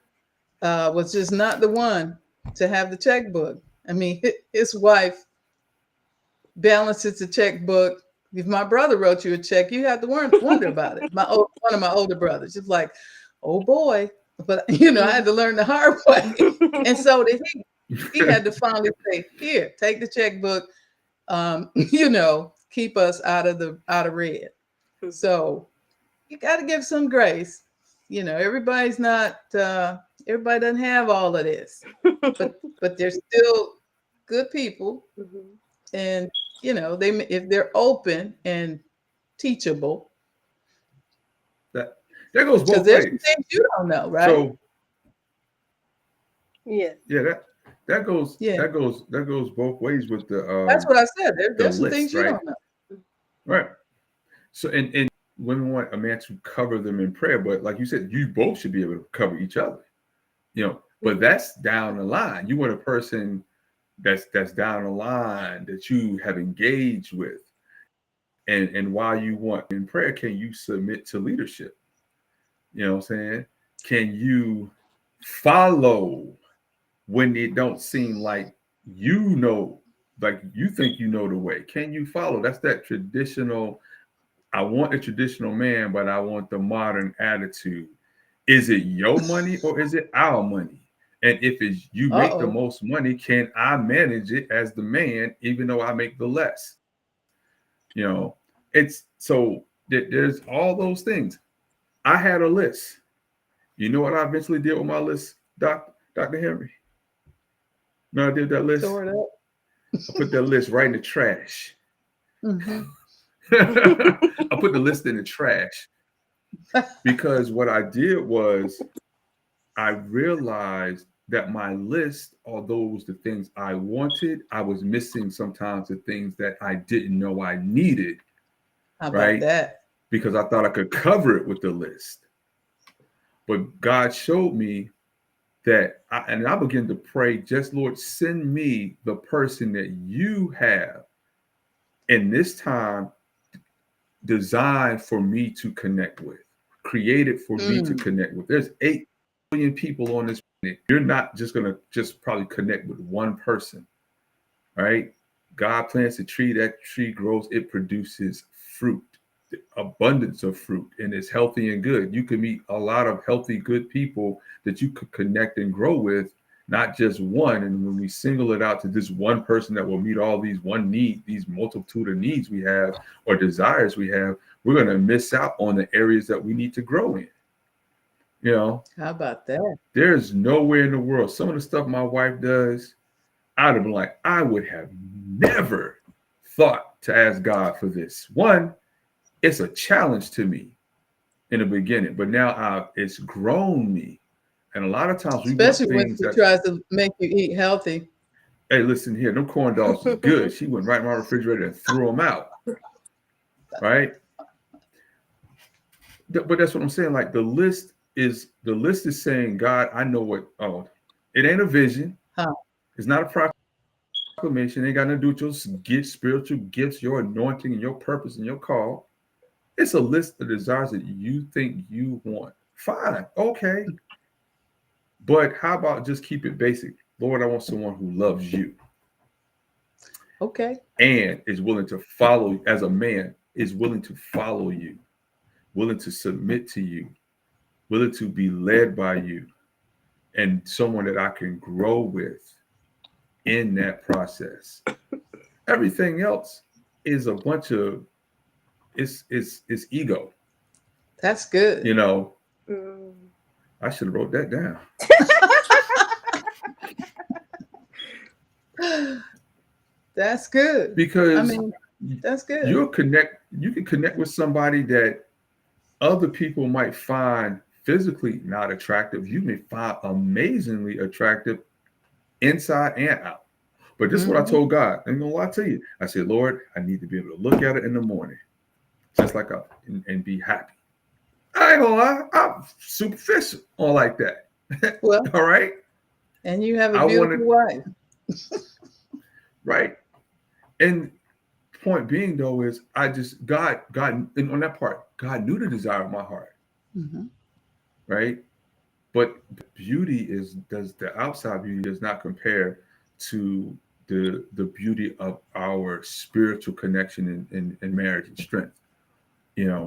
was just not the one to have the checkbook. I mean, his wife balances the checkbook. If my brother wrote you a check, you have to wonder about it. One of my older brothers, just like, oh boy. But you know, I had to learn the hard way. And so he had to finally say, here, take the checkbook. You know, keep us out of red. So you got to give some grace. You know, everybody doesn't have all of this, but they're still good people. And you know, if they're open and teachable, that goes both there's ways. things you don't know, right? So yeah, that goes both ways with the. That's what I said. There's some list, things you right? don't know. Right. So and women want a man to cover them in prayer, but like you said, you both should be able to cover each other. You know, but that's down the line. You want a person that's down the line that you have engaged with. And while you want in prayer, can you submit to leadership? You know what I'm saying? Can you follow when it don't seem like you know, like you think you know the way? Can you follow? That's that traditional, I want a traditional man, but I want the modern attitude. Is it your money or is it our money? And if it's you make the most money, can I manage it as the man, even though I make the less? You know, it's so there's all those things. I had a list. You know what I eventually did with my list, Dr. Henry? No, I did that list. I put that list right in the trash. Mm-hmm. I put the list in the trash because what I did was I realized that my list, although it was the things I wanted, I was missing sometimes the things that I didn't know I needed. How about that? Because I thought I could cover it with the list. But God showed me that, I began to pray, just Lord, send me the person that you have in this time designed for me to connect with, created for me to connect with. There's 8 billion people on this planet. You're not just going to just probably connect with one person, right? God plants a tree, that tree grows, it produces fruit, abundance of fruit, and it's healthy and good. You can meet a lot of healthy, good people that you could connect and grow with, not just one. And when we single it out to this one person that will meet all these these multitude of needs we have or desires we have, we're going to miss out on the areas that we need to grow in. You know, how about that? There's nowhere in the world. Some of the stuff my wife does, I'd have been like, I would have never thought to ask God for this. One, it's a challenge to me in the beginning, but now it's grown me. And a lot of times, especially when she tries to make you eat healthy. Hey, listen here, them corn dogs is good. She went right in my refrigerator and threw them out. Right? But that's what I'm saying. Like the list is saying, God, I know what. Oh, it ain't a vision. It's not a proclamation. It ain't got nothing to do with your spiritual gifts, your anointing, and your purpose and your call. It's a list of desires that you think you want. Fine, okay. But how about just keep it basic? Lord, I want someone who loves you. Okay. And is willing to follow, as a man, is willing to follow you, willing to submit to you, willing to be led by you, and someone that I can grow with in that process. Everything else is a bunch of it's ego. That's good. You know, I should have wrote that down. That's good. Because That's good. You can connect with somebody that other people might find physically not attractive. You may find amazingly attractive inside and out. But this is what I told God. I'm gonna lie to you. I said, Lord, I need to be able to look at it in the morning, just like and be happy. I ain't gonna lie, I'm superficial on like that. Well, all right. And you have a I beautiful wife. Right. And point being though is God, and on that part, God knew the desire of my heart. Mm-hmm. Right. But beauty the outside beauty does not compare to the beauty of our spiritual connection in marriage and strength.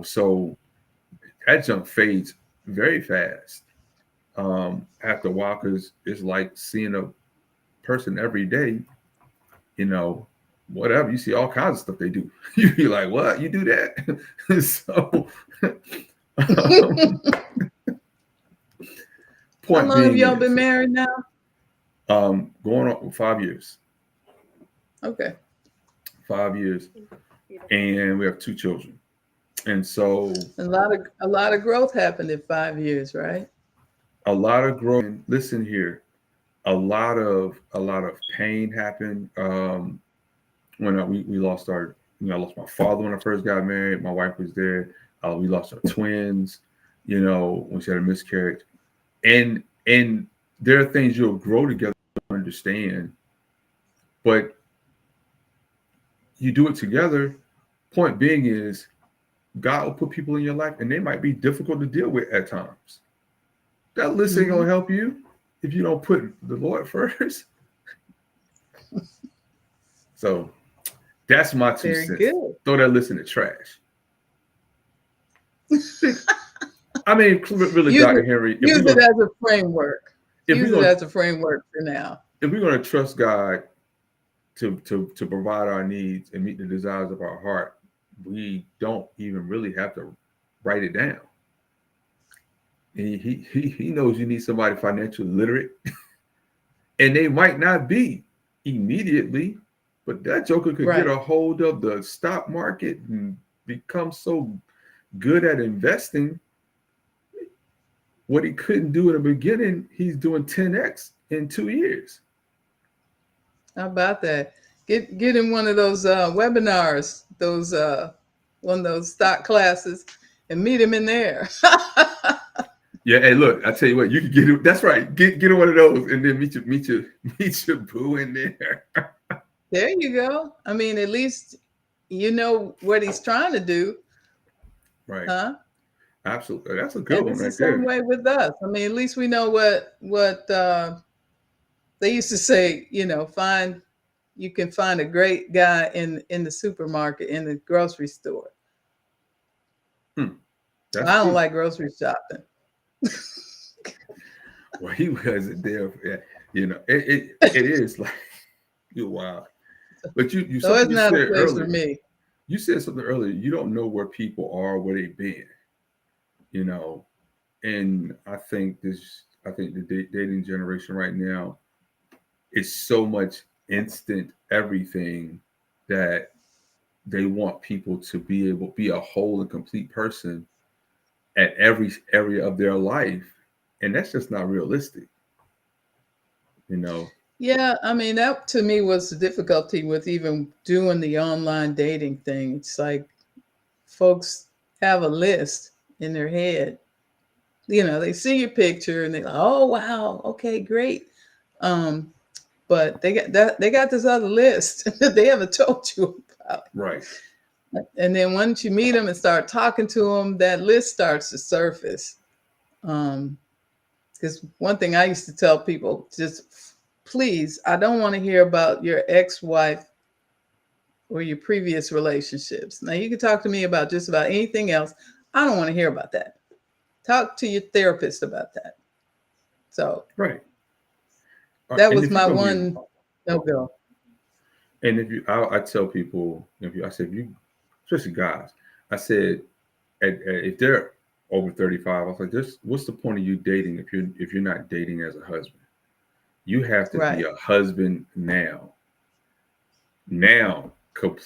So that junk fades very fast. After a while, because it's like seeing a person every day, whatever, you see all kinds of stuff they do. You be like, what? You do that? So How point long have being y'all is, been married now? going on 5 years. Okay. 5 years. And we have 2 children. And so a lot of growth happened in 5 years, right? a lot of growth. Listen here, a lot of pain happened. When we lost I lost my father when I first got married. My wife was there. We lost our twins, when she had a miscarriage. And there are things you'll grow together to understand, but you do it together. Point being is, God will put people in your life, and they might be difficult to deal with at times. That list ain't gonna help you if you don't put the Lord first. So that's my 2 Very cents. good. Throw that list in the trash. I mean, really, Dr. Henry. Use it as a framework. Use it as a framework for now. If we're going to trust God to provide our needs and meet the desires of our heart, we don't even really have to write it down. And he knows you need somebody financially literate, and they might not be immediately, but that joker could get a hold of the stock market and become so good at investing. What he couldn't do in the beginning, he's doing 10x in 2 years. How about that? Get in one of those webinars, one of those stock classes, and meet him in there. Yeah, hey, look, I tell you what, you can get it. That's right. Get in one of those, and then meet your boo in there. There you go. I mean, at least you know what he's trying to do, right? Huh? Absolutely, that's a good one. It's right the same there. way with us. I mean, at least we know what they used to say. You can find a great guy in the supermarket, in the grocery store. I don't like grocery shopping. Well, he wasn't there. It is like you're wild. But you So it's not a place earlier. for me. You said something earlier. You don't know where people are, where they've been. And I think the dating generation right now is so much instant everything that they want people to be a whole and complete person at every area of their life, and that's just not realistic. Yeah, I mean, that to me was the difficulty with even doing the online dating thing. It's like folks have a list in their head. They see your picture and they're like, oh wow, okay, great. But they got this other list that they haven't told you about. Right. And then once you meet them and start talking to them, that list starts to surface. Because one thing I used to tell people, just please, I don't want to hear about your ex-wife or your previous relationships. Now you can talk to me about just about anything else. I don't want to hear about that. Talk to your therapist about that. So right. That was my one no-go. And I tell people, I said, especially guys, I said, if they're over 35, I was like, what's the point of you dating if you're not dating as a husband? You have to be a husband now. Now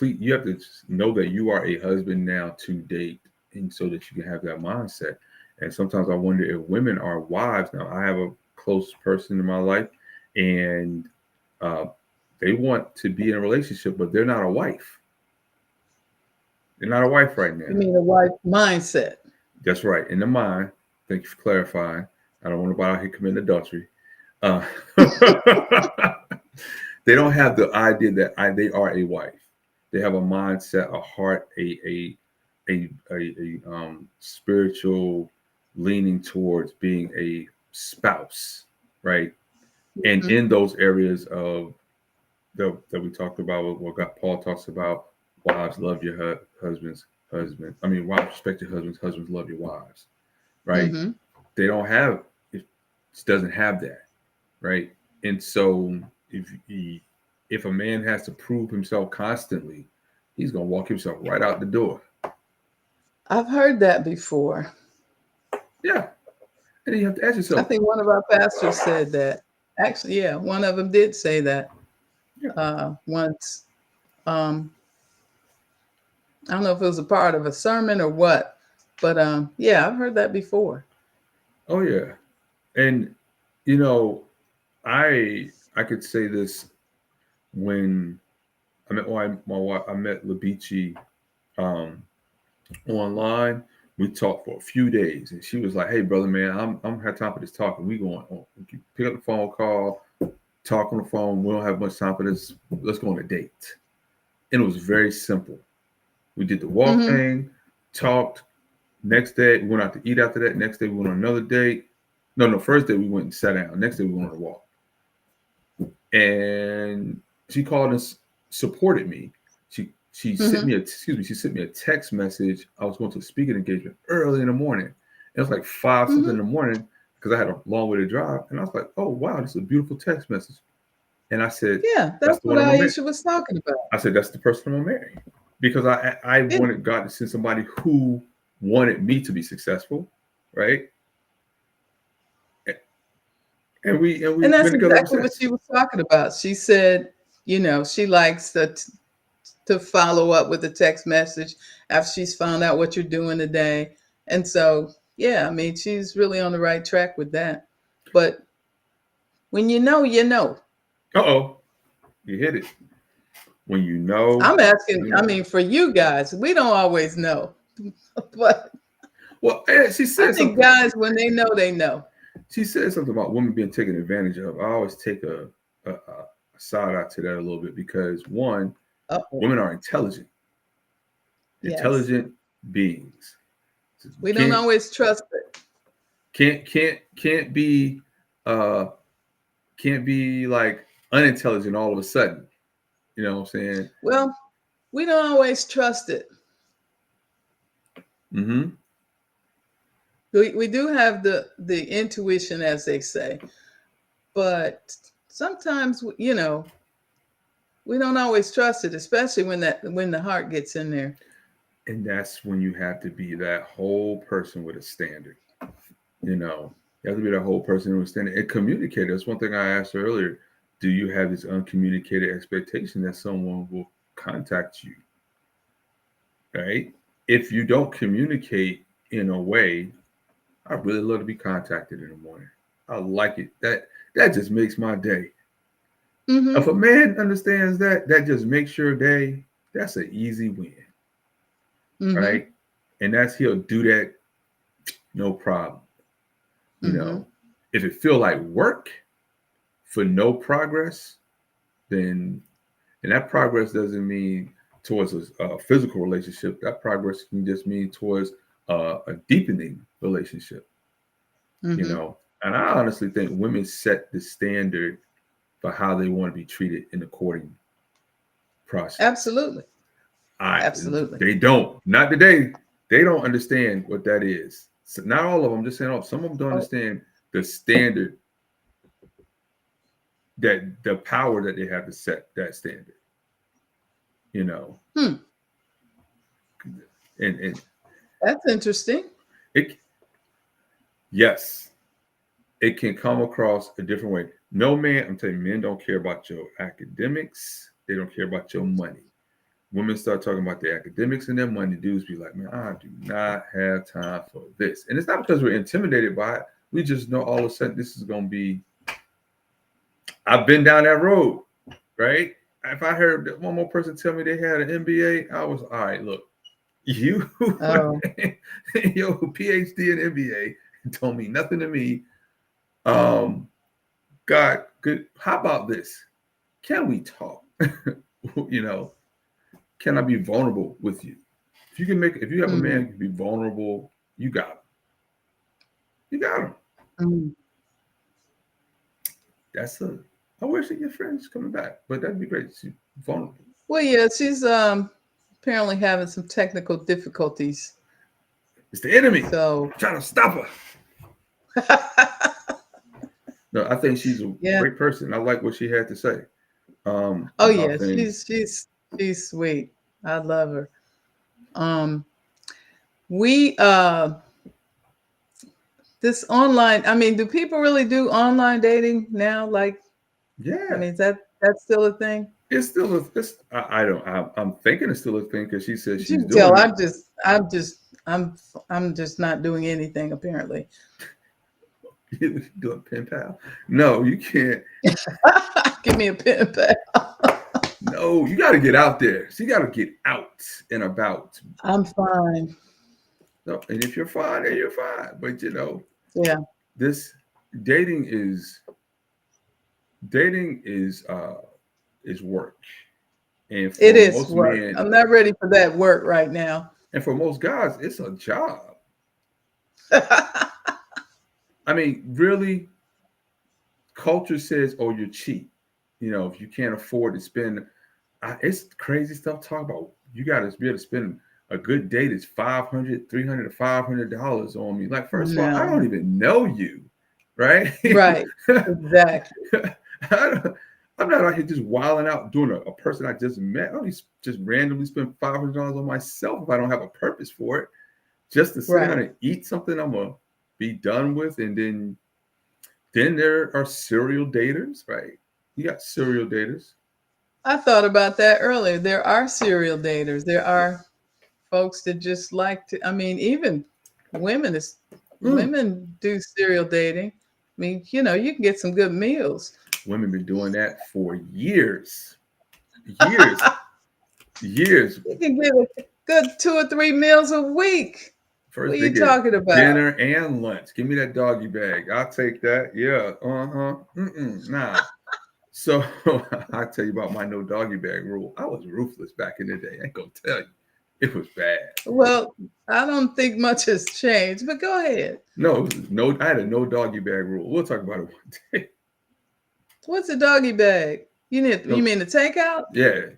you have to know that you are a husband now to date, and so that you can have that mindset. And sometimes I wonder if women are wives now. I have a close person in my life, and they want to be in a relationship, but they're not a wife. They're not a wife right now. You mean a wife mindset? That's right. In the mind. Thank you for clarifying. I don't want nobody out here committing adultery. Uh, they don't have the idea that they are a wife. They have a mindset, a heart, a spiritual leaning towards being a spouse, right? And Mhm. in those areas of that we talked about, what Paul talks about, wives love your husbands, I mean, wives respect your husbands, husbands love your wives, right? Mhm. They don't have it. Doesn't have that, right? And so if a man has to prove himself constantly, he's gonna walk himself right out the door. I've heard that before. Yeah, and you have to ask I yourself, think one of our pastors said that. Actually, yeah, one of them did say that yeah, once. I don't know if it was a part of a sermon or what, but yeah, I've heard that before. oh yeah, and you know, I could say this when I met my wife. I met Labici um, online. We talked for a few days, and she was like, "Hey, brother, man, I'm had time for this talking. We going on. We can pick up the phone call, talk on the phone. We don't have much time for this. Let's go on a date." And it was very simple. We did the walk Hmm. thing, talked. Next day, we went out to eat after that. Next day, we went on another date. No, first day we went and sat down. Next day, we went on a walk. And she called and supported me. She sent Hmm. me she sent me a text message. I was going to a speaking engagement early in the morning. It was like 5 something in Hmm. the morning because I had a long way to drive. And I was like, oh wow, this is a beautiful text message. And I said, Yeah, that's that's the what one I'm gonna marry. Aisha was talking about. I said, that's the person I'm gonna marry. Because I Yeah. wanted God to send somebody who wanted me to be successful, right? And And we've that's been together ever exactly what since. she was talking about. She said, she likes to follow up with a text message after she's found out what you're doing today. And so, yeah, I mean, she's really on the right track with that. But when you know, you know. Uh-oh, you hit it. When I'm asking, you I know. mean, for you guys, we don't always know. But Well, she I said think something. guys, when they know, they know. She said something about women being taken advantage of. I always take a side out to that a little bit because one, Uh-oh. women are Yes. intelligent beings. We don't Can't always trust it. can't be uh can't be like unintelligent all of a sudden. You know what I'm saying? Well, we don't always trust it. Mm-hmm. We do have the intuition, as they say, but sometimes we don't always trust it, especially when the heart gets in there. And that's when you have to be that whole person with a standard. You know, you have to be that whole person with a standard and communicate. That's one thing I asked earlier. Do you have this uncommunicated expectation that someone will contact you? Right? If you don't communicate in a way, I really love to be contacted in the morning. I like it. That just makes my day. If Mm-hmm. a man understands that, that just makes your day. That's an easy win, Mm-hmm. right? And he'll do that, no problem. You Mm-hmm. know, if it feel like work for no progress, then and that progress doesn't mean towards a physical relationship. That progress can just mean towards a deepening relationship. You Mm-hmm. know, and I honestly think women set the standard for how they want to be treated in the courting process. Absolutely. I Absolutely. They don't. Not today. They don't understand what that is. So not all of them. I'm just saying, some of them don't Oh, understand the standard, that the power that they have to set that standard. You know, hmm. and That's interesting. it yes, it can come across a different way. No man, I'm telling you, men don't care about your academics. They don't care about your money. women start talking about their academics and their money, dudes be like, man, I do not have time for this. And it's not because we're intimidated by it. We just know all of a sudden this is going to be, I've been down that road, right? If I heard one more person tell me they had an MBA, I was, all right, look, you, Oh. yo, PhD and MBA don't mean nothing to me. God, good. How about this? Can we talk? You know, can I be vulnerable with you? If you have a man who can be vulnerable, you got him. You got him. Mm. I wish that your friend's coming back, but that'd be great. She's vulnerable. Well, yeah, she's apparently having some technical difficulties. It's the enemy. So I'm trying to stop her. No, I think she's a great person. I like what she had to say. Oh yeah, she's sweet. I love her. We this online, I mean, do people really do online dating now? Like, yeah. I mean, that's still a thing? It's still I'm thinking it's still a thing because she says she's doing tell, it. I'm just not doing anything apparently. You doing pen pal? No, you can't. Give me a pen pal. No, you got to get out there. So you got to get out and about. I'm fine. No, and if you're fine, then you're fine. But you know, yeah, this dating is work. And for it is most work. men, I'm not ready for that work right now. And for most guys, it's a job. I mean, really, culture says, "Oh, you're cheap." You know, if you can't afford to spend, it's crazy stuff. Talk about you got to be able to spend a good date is $500, $300 to $500 on me. Like, first of all, I don't even know you, right? Right. Exactly. I'm not out here just wilding out doing a person I just met. I don't just randomly spend $500 on myself if I don't have a purpose for it. Just to sit down and eat something I'm gonna be done with, and then there are serial daters, right? You got serial daters. I thought about that earlier. There are serial daters. There are folks that just like to. I mean, even women do serial dating. I mean, you know, you can get some good meals. Women been doing that for years. Years. You can get a good 2 or 3 meals a week. First, what are you talking about? Dinner and lunch. Give me that doggy bag. I'll take that. Yeah. Nah. So I'll tell you about my no doggy bag rule. I was ruthless back in the day. I ain't gonna tell you. It was bad. Well, I don't think much has changed, but go ahead. No, I had a no doggy bag rule. We'll talk about it one day. What's a doggy bag? You mean the takeout? Yeah.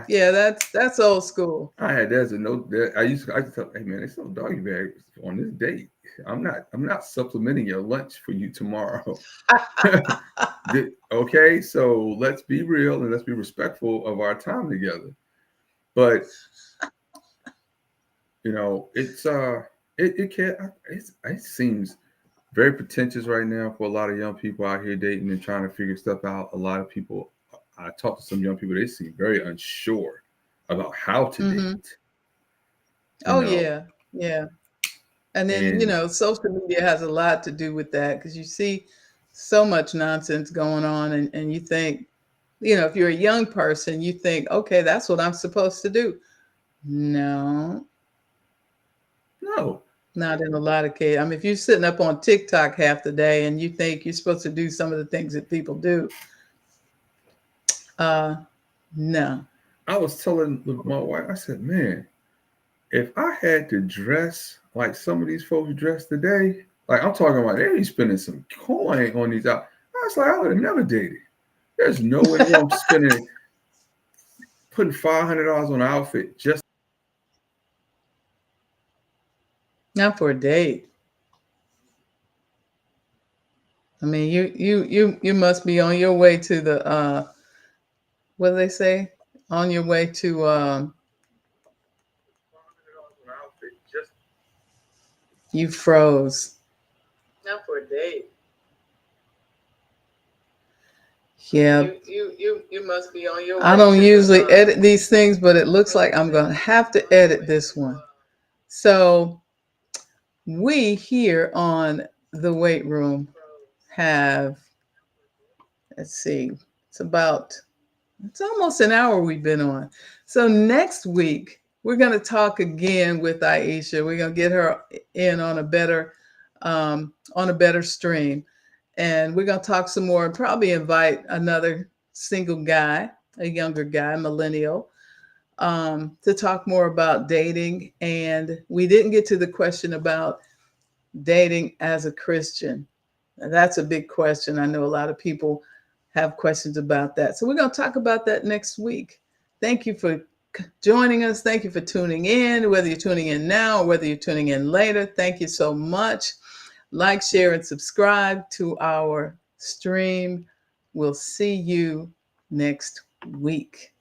Yeah, that's old school. I had there's a no. I used to tell, hey man, there's no doggy bag on this date. I'm not supplementing your lunch for you tomorrow. Okay, so let's be real and let's be respectful of our time together. But you know, it seems very pretentious right now for a lot of young people out here dating and trying to figure stuff out. A lot of people, I talked to some young people, they seem very unsure about how to date. Yeah. And then, you know, social media has a lot to do with that because you see so much nonsense going on and you think, you know, if you're a young person, you think, okay, that's what I'm supposed to do. No, not in a lot of cases. I mean, if you're sitting up on TikTok half the day and you think you're supposed to do some of the things that people do, no. I was telling my wife, I said, man, if I had to dress like some of these folks dress today, like I'm talking about, they be spending some coin on these out. I was like, I would have never dated. There's no way I'm putting $500 on an outfit just not for a date. I mean, you must be on your way to the what do they say? On your way to you froze. Not for a date. Yeah. You must be on your way. I don't usually edit these things, but it looks like I'm going to have to edit this one. So we here on the weight room have, let's see, it's almost an hour we've been on. So next week, we're going to talk again with Aisha. We're going to get her in on a better stream. And we're going to talk some more and probably invite another single guy, a younger guy, millennial, to talk more about dating. And we didn't get to the question about dating as a Christian. Now, that's a big question. I know a lot of people have questions about that. So we're going to talk about that next week. Thank you for joining us. Thank you for tuning in, whether you're tuning in now or whether you're tuning in later. Thank you so much. Like, share, and subscribe to our stream. We'll see you next week.